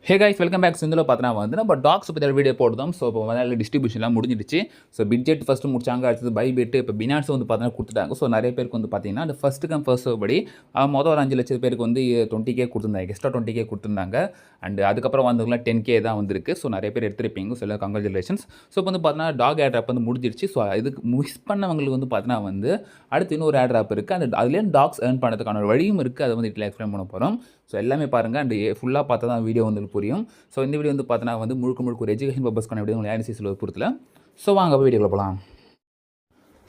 ஹே guys welcome back. சிந்தில் பார்த்தனா வந்து நம்ம டாக்ஸ் பற்றி வீடியோ போடுறோம். ஸோ இப்போ வந்து டிஸ்ட்ரிபியூஷன்லாம் முடிஞ்சிடுச்சு. ஸோ பிட்ஜெட் ஃபஸ்ட்டு முடிச்சாங்க, அடுத்தது பைபெட், இப்போ பினான்ஸ் வந்து பார்த்தீங்கன்னா கொடுத்துட்டாங்க. ஸோ நிறைய பேருக்கு வந்து பார்த்தீங்கன்னா அந்த ஃபஸ்ட்டு கம் ஃபர்ஸ்ட் படி மொதல் ஒரு 5 லட்சம் பேருக்கு வந்து 20K கொடுத்துருந்தாங்க, எக்ஸ்ட்ரா 20K கொடுத்துருந்தாங்க. அண்ட் அதுக்கப்புறம் வந்தவங்களாம் 10K தான் வந்துருக்கு. ஸோ நிறைய பேர் எடுத்துருப்பீங்க. So congratulations. ஸோ இப்போ வந்து பார்த்தீங்கன்னா டாக் ஏட்ராப் வந்து முடிஞ்சிடுச்சு. ஸோ இதுக்கு மிஸ் பண்ணவங்களுக்கு வந்து பார்த்தீங்கன்னா வந்து அடுத்து இன்னொரு ஏட்ராப் இருக்குது. அந்த அதுலேயே டாக்ஸ் ஏர்ன் பண்ணுறதுக்கான ஒரு வழியும் இருக்குது. அதை வந்து இதில் எக்ஸ்பிளைன் பண்ண போகிறோம். ஸோ எல்லாமே பாருங்கள். அண்ட் ஃபுல்லாக பார்த்தா தான் வீடியோ வந்து புரியும். ஸோ இந்த வீடியோ வந்து பார்த்தீங்கன்னா வந்து முழுக்க ஒரு எஜுகேஷன் பர்பஸ்க்கான வீடியோ உங்களுக்கு ஆன்சிஸில் பொறுத்தில். ஸோ வாங்க வீடியோவில் போகலாம்.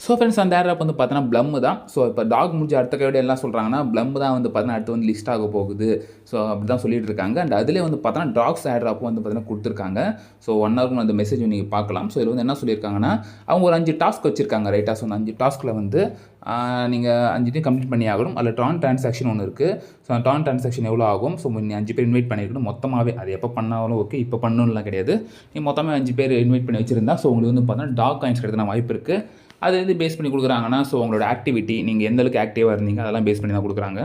ஸோ ஃப்ரெண்ட்ஸ், அந்த ஏர்ஆப் வந்து பார்த்தீங்கன்னா ப்ளம் தான். ஸோ இப்போ டாக் முடிஞ்ச அடுத்த கையோட எல்லாம் சொல்கிறாங்கன்னா ப்ளம் தான் வந்து பார்த்தீங்கன்னா அடுத்து வந்து லிஸ்ட் ஆக போகுது. ஸோ அப்படி தான் சொல்லிட்டு இருக்காங்க. அண்ட் அதிலே வந்து பார்த்தீங்கன்னா டாக்ஸ் ஏர்ஆப் வந்து பார்த்தீங்கன்னா கொடுத்துருக்காங்க. ஸோ 1 ஹவருக்கு அந்த மெசேஜ் நீங்கள் பார்க்கலாம். ஸோ இதில் வந்து என்ன சொல்லியிருக்காங்கன்னா அவங்க ஒரு 5 டாஸ்க் வச்சிருக்காங்க ரைட்டாக. ஸோ அந்த 5 டாஸ்க்கில் வந்து நீங்கள் 5 கம்ப்ளீட் பண்ணி ஆகணும். அதில் டான் ட்ரான்சாக்ஷன் ஒன்று இருக்குது. ஸோ டான் ட்ரான்சாக்ஷன் எவ்வளோ ஆகும்? ஸோ நீங்கள் 5 பேர் இன்வைட் பண்ணியிருக்கணும் மொத்தமாகவே. அது எப்போ பண்ணாலும் ஓகே, இப்போ பண்ணணும்லாம் கிடையாது. நீங்கள் மொத்தமாக 5 பேர் இன்வைட் பண்ணி வச்சுருந்தா ஸோ உங்களுக்கு வந்து பார்த்தீங்கன்னா டாக் காயின்ஸ் கிடைக்கிற வாய்ப்பு இருக்குது. அது வந்து பேஸ் பண்ணி கொடுக்குறாங்கன்னா ஸோ உங்களோட ஆக்டிவிட்டி நீங்கள் எந்தளவுக்கு ஆக்டிவாக இருந்தீங்க அதெல்லாம் பேஸ் பண்ணி தான் கொடுக்குறாங்க.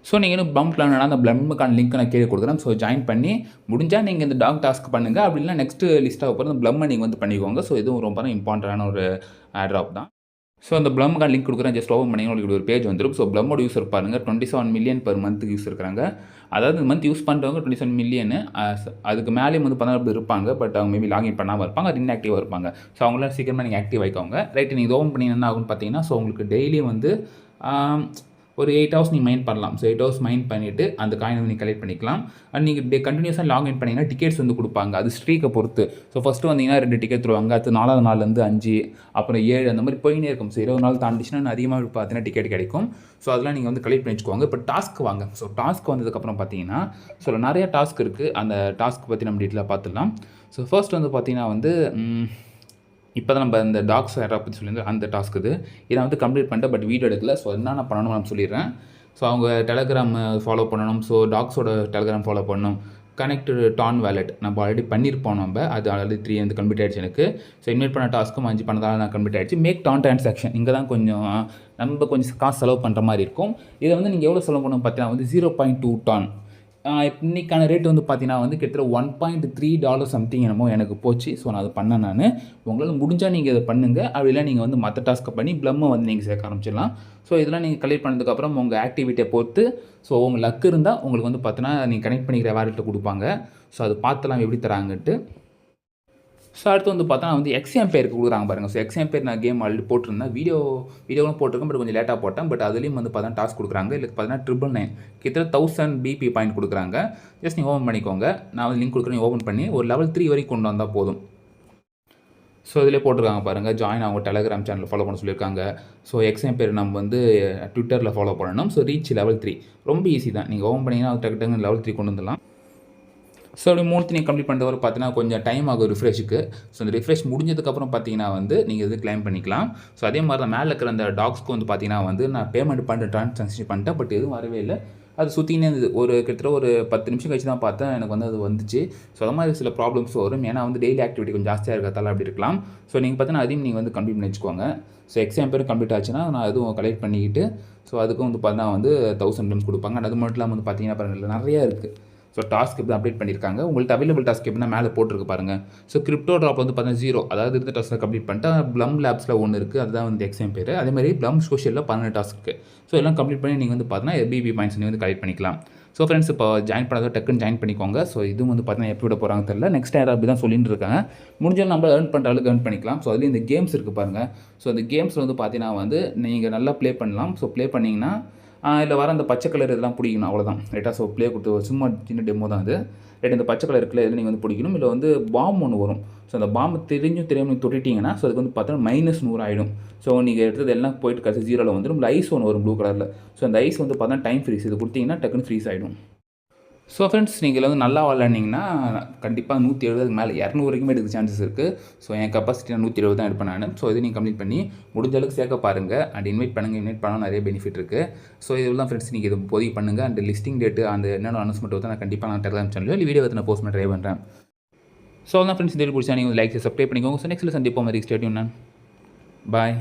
ஸோ நீங்கள் இன்னும் ப்ளம் பிளான் அந்த ப்ளம்முக்கான லிங்க் நான் கீழே கொடுக்குறேன். ஸோ ஜாயின் பண்ணி முடிஞ்சால் நீங்கள் இந்த டாக் டாஸ்க் பண்ணுங்கள். அப்படின்னா நெக்ஸ்ட்டு லிஸ்ட்டாக போகிற அந்த ப்ளம்மை நீங்கள் வந்து பண்ணிக்கோங்க. ஸோ இதுவும் ரொம்ப இம்பார்ட்டண்டான ஒரு ட்ராப் தான். ஸோ அந்த ப்ளம்முக்கான லிங்க் கொடுக்குறேன். ஜஸ்ட் ஓப்பன் பண்ணிங்கன்னா உங்களுக்கு ஒரு பேஜ் வந்துடும். ஸோ ப்ளம்மோட யூஸர் பாருங்கள், 27 மில்லியன் per மந்த்துக்கு யூஸ் இருக்கிறாங்க. அதாவது மந்த் யூஸ் பண்ணுறவங்க 27 மில்லியன். அதுக்கு மேலேயும் வந்து 16 இருப்பாங்க. பட் அவங்க மேபி லாகின் பண்ணாமல் இருப்பாங்க, அது இன்ஆக்டிவாக இருப்பாங்க. ஸோ அவங்களாம் சீக்கிரமாக நீங்கள் ஆக்டிவ் ஆகிக்கோங்க. ரைட்டு, நீங்கள் ஓப்பன் பண்ணி என்ன ஆகும்னு பார்த்தீங்கன்னா ஸோ உங்களுக்கு டெய்லியும் வந்து ஒரு 8 ஹவர்ஸ் நீங்கள் மைண்ட் பண்ணலாம். ஸோ 8 ஹவர்ஸ் மைண்ட் பண்ணிவிட்டு அந்த காயினை வந்து நீங்கள் கலெக்ட் பண்ணிக்கலாம். அண்ட் நீங்கள் கண்டினியூஸாக லாகின் பண்ணிங்கன்னா டிக்கெட்ஸ் வந்து கொடுப்பாங்க. அது ஸ்ட்ரீக்கை பொறுத்து. ஸோ ஃபஸ்ட்டு வந்தீங்கன்னா 2 டிக்கெட் தருவாங்க. அடுத்து 4வது நாள்லேருந்து 5, அப்புறம் 7, அந்த மாதிரி போயினே இருக்கும். ஸோ 20 நாள் தாண்டிச்சுன்னா அதிகமாக பார்த்தீங்கன்னா டிக்கெட் கிடைக்கும். ஸோ அதெல்லாம் நீங்கள் வந்து கலெக்ட் பண்ணி வச்சுக்கோங்க. இப்போ டாஸ்க் வாங்க. ஸோ டாஸ்க் வந்ததுக்கப்புறம் பார்த்தீங்கன்னா ஸோ நிறைய டாஸ்க் இருக்குது. அந்த டாஸ்க் பற்றி நம்ம டீட்டெயிலாக பார்த்துடலாம். ஸோ ஃபர்ஸ்ட் வந்து பார்த்தீங்கன்னா வந்து இப்போ தான் நம்ம இந்த டாக்ஸ் ஏர்ஆப் பற்றி சொல்லியிருந்தோம், அந்த டாஸ்க் இதை வந்து கம்ப்ளீட் பண்ணிட்டேன். பட் வீடியோ எடுக்கல. ஸோ என்னென்ன பண்ணணும் நான் சொல்லிடுறேன். ஸோ அவங்க டெலகிராம் ஃபாலோ பண்ணணும். ஸோ டாக்ஸோட டெலகிராம் ஃபாலோ பண்ணணும். கனெக்ட் டான் வேலெட் நம்ம ஆல்ரெடி பண்ணியிருப்போம். அது ஆல்ரெடி 3 வந்து கம்ப்ளீட் ஆகிடுச்சு எனக்கு. ஸோ இன்வைட் பண்ண டாஸ்க்கும் 5 பண்ணதால் நான் கம்ப்ளீட் ஆகிடுச்சு. மேக் டான் ட்ரான்சாக்ஷன் இங்கே தான் நம்ம கொஞ்சம் காசு செலவு பண்ணுற மாதிரி இருக்கும். இதை வந்து நீங்கள் எவ்வளோ செலவு பண்ணணும் பார்த்தீங்கன்னா வந்து 0.2 டான். இன்றைக்கான ரேட் வந்து பார்த்தீங்கன்னா வந்து கிட்டத்தட்ட $1.3 சம்திங் என்னமோ எனக்கு போச்சு. ஸோ நான் அதை பண்ணேன். நான் உங்களால் முடிஞ்சால் நீங்கள் இதை பண்ணுங்கள். அப்படிலாம் நீங்கள் வந்து மற்ற டாஸ்க்கை பண்ணி ப்ளம்மை வந்து நீங்கள் சேர்க்க ஆரம்பிச்சிடலாம். ஸோ இதெல்லாம் நீங்கள் கலெக்ட் பண்ணதுக்கப்புறம் உங்கள் ஆக்டிவிட்டியை பொறுத்து ஸோ உங்கள் லக் இருந்தால் உங்களுக்கு வந்து பார்த்தீங்கன்னா நீங்கள் கனெக்ட் பண்ணிக்கிற வேலெட்டை கொடுப்பாங்க. ஸோ அது பார்த்துலாம் எப்படி தராங்கன்ட்டு. ஸோ அடுத்து வந்து பார்த்தா வந்து எக்ஸாம் பேருக்கு கொடுக்குறாங்க பாருங்கள். ஸோ எக்ஸாம் பேர் நான் கேம் ஆல்ரெடி போட்டிருந்தேன். வீடியோவும் போட்டிருக்கேன். பட் கொஞ்சம் லேட்டாக போட்டேன். பட் அதுலேயும் வந்து பார்த்தா டாஸ்க் கொடுக்குறாங்க. இல்லை பார்த்தீங்கன்னா 999 கிட்டத்தட்ட 1000 BP பாயிண்ட் கொடுக்குறாங்க. ஜஸ்ட் நீங்கள் ஓப்பன் பண்ணிக்கோங்க. நான் வந்து லிங்க் கொடுக்குறேன். ஓப்பன் பண்ணி ஒரு லெவல் 3 வரைக்கும் கொண்டு வந்தால் போதும். ஸோ இதிலே போட்டிருக்காங்க பாருங்கள். ஜாயின் அவங்க டெலகிராம் சேனலில் ஃபாலோ பண்ண சொல்லியிருக்காங்க. ஸோ எக்ஸாம் பேர் நம்ம வந்து ட்விட்டரில் ஃபாலோ பண்ணணும். ஸோ ரீச் லெவல் 3 ரொம்ப ஈஸி தான். நீங்கள் ஓப்பன் பண்ணிங்கன்னா டக்கு டக்குன்னு லெவல் 3 கொண்டு வந்துடலாம். ஸோ அப்படி 3 நீங்கள் கம்ப்ளீட் பண்ணுறவரை பார்த்தீங்கன்னா கொஞ்சம் டைம் ஆகும் ரிஃப்ரெஷுக்கு. ஸோ அந்த ரிஃப்ரெஷ் முடிஞ்சதுக்கப்புறம் பார்த்தீங்கன்னா வந்து நீங்கள் இது கிளைம் பண்ணிக்கலாம். ஸோ அதே மாதிரி தான் மேலே இருக்கிற அந்த டாக்ஸ்க்கு வந்து பார்த்தீங்கன்னா வந்து நான் பேமெண்ட் பண்ணிட்டு ட்ரான்சாக்ஷன் பண்ணிட்டேன். பட் எதுவும் வரவே இல்லை. அது சுற்றினே இருந்தது. கிட்டத்தட்ட ஒரு 10 நிமிஷம் கழிச்சு தான் பார்த்தேன் எனக்கு வந்து அது வந்துச்சு. ஸோ அது மாதிரி சில ப்ராப்ளம்ஸ் வரும். ஏன்னா வந்து டெய்லி ஆக்டிவிட்டி கொஞ்சம் ஜாஸ்தியாக இருக்கிறதால அப்படி இருக்கலாம். ஸோ நீங்கள் பார்த்தீங்கன்னா அதையும் நீங்கள் வந்து கம்ப்ளீட் பண்ணி வச்சுக்கோங்க. ஸோ எக்ஸாம் பேர் கம்ப்ளீட் ஆச்சுன்னா நான் அதுவும் கலெக்ட் பண்ணிக்கிட்டு ஸோ அதுக்கும் வந்து பார்த்தீங்கன்னா வந்து 1000 டைம்ஸ் கொடுப்பாங்க. அது மட்டும் இல்லாமல் வந்து பார்த்தீங்கன்னா பாருங்கள் நிறையா இருக்குது. ஸோ டாஸ்க் எப்படி அப்டேட் பண்ணியிருக்காங்க. உங்களுக்கு அவைலபிள் டாஸ்க் எப்படின்னா மேலே போட்டிருக்கு பாருங்கள். ஸோ கிரிப்டோ ட்ராப் வந்து பார்த்தீங்கன்னா 0, அதாவது இந்த டாஸ்க்கில் கம்ப்ளீட் பண்ணிட்டு ப்ளம் லேப்ஸில் ஒன்று இருக்குது. அதுதான் வந்து எக்ஸாம் பேர். அதேமாதிரி ப்ளம் சோஷியலில் 12 டாஸ்க் இருக்குது. ஸோ எல்லாம் கம்ப்ளீட் பண்ணி நீங்கள் வந்து பார்த்தீங்கன்னா பிபி பாயிண்ட்ஸ் நீங்கள் வந்து கலெக்ட் பண்ணிக்கலாம். ஸோ ஃப்ரெண்ட்ஸ், இப்போ ஜாயின் பண்ணாத டக்குன்னு ஜாயின் பண்ணிக்கோங்க. ஸோ இதுவும் வந்து பார்த்தீங்கன்னா எப்படி விட போகிறாங்க தெரியல. நெக்ஸ்ட் ஏர் அப்படி தான் சொல்லிட்டு இருக்காங்க. முடிஞ்சாலும் நம்ம ஏர்ன் பண்ணுற அளவுக்கு ஏர்ன் பண்ணிக்கலாம். ஸோ அதுலேயும் இந்த கேம்ஸ் இருக்குது பாருங்கள். ஸோ அந்த கேம்ஸில் வந்து பார்த்தீங்கன்னா வந்து நீங்கள் நல்லா ப்ளே பண்ணலாம். ஸோ ப்ளே பண்ணிங்கன்னா இல்லை வர அந்த பச்சை கலர் இதெல்லாம் பிடிக்கணும், அவ்வளோதான் ரைட்டாக. ஸோ ப்ளே கொடுத்து சும்மா சின்ன டெமோ தான் அது. ரைட், இந்த பச்சை கலர் இருக்குல்ல, இதில் நீங்கள் வந்து பிடிக்கணும். இல்லை வந்து பாம் ஒன்று வரும். ஸோ அந்த பாம்பு தெரியாமல் தொட்டிட்டிங்கன்னா ஸோ அதுக்கு வந்து பார்த்தோன்னா -100 ஆகிடும். ஸோ நீங்கள் எடுத்தது எல்லாம் போயிட்டு கடைசி 0ல் வந்துடும். ஐஸ் ஒன்று வரும் ப்ளூ கலரில். ஸோ அந்த ஐஸ் வந்து பார்த்தா டைம் ஃப்ரீஸ். இது கொடுத்தீங்கன்னா டக்குன்னு ஃப்ரீஸ் ஆகிடும். ஸோ ஃப்ரெண்ட்ஸ், நீங்கள் வந்து நல்லா விளாண்டிங்கன்னா கண்டிப்பாக 170 மேலே 200 வரைக்கும் எடுக்க சான்சஸ் இருக்குது. ஸோ என் கெப்பாசிட்டி நான் 170 தான் எடுப்பேன் நான். ஸோ இதை நீங்கள் கம்ப்ளீட் பண்ணி முடிஞ்ச அளவுக்கு சேர்க்க பாருங்கள். அண்ட் இன்வைட் பண்ணால் நிறைய பெனிஃபிட் இருக்குது. ஸோ இதெல்லாம் ஃப்ரெண்ட்ஸ் நீங்கள் இது போய் பண்ணுங்கள். அண்ட் லிஸ்டிங் டேட்டு அந்த என்னென்ன அனௌன்ஸ்மெண்ட் வந்து நான் கண்டிப்பாக நான் டெலிகிராம் சேனலில் இல்லை வீடியோ நான் போஸ்ட் பண்ண ட்ரை பண்ணுறேன். ஸோ அதான் ஃப்ரெண்ட்ஸ், இந்த வீடியோ பிடிச்சா நீங்கள் லைக் சப்ஸ்கிரைப் பண்ணிக்கோங்க. ஸோ நெக்ஸ்ட்டில் சந்திப்போம். மாதிரி ஸ்டேடியம் நான் பாய்.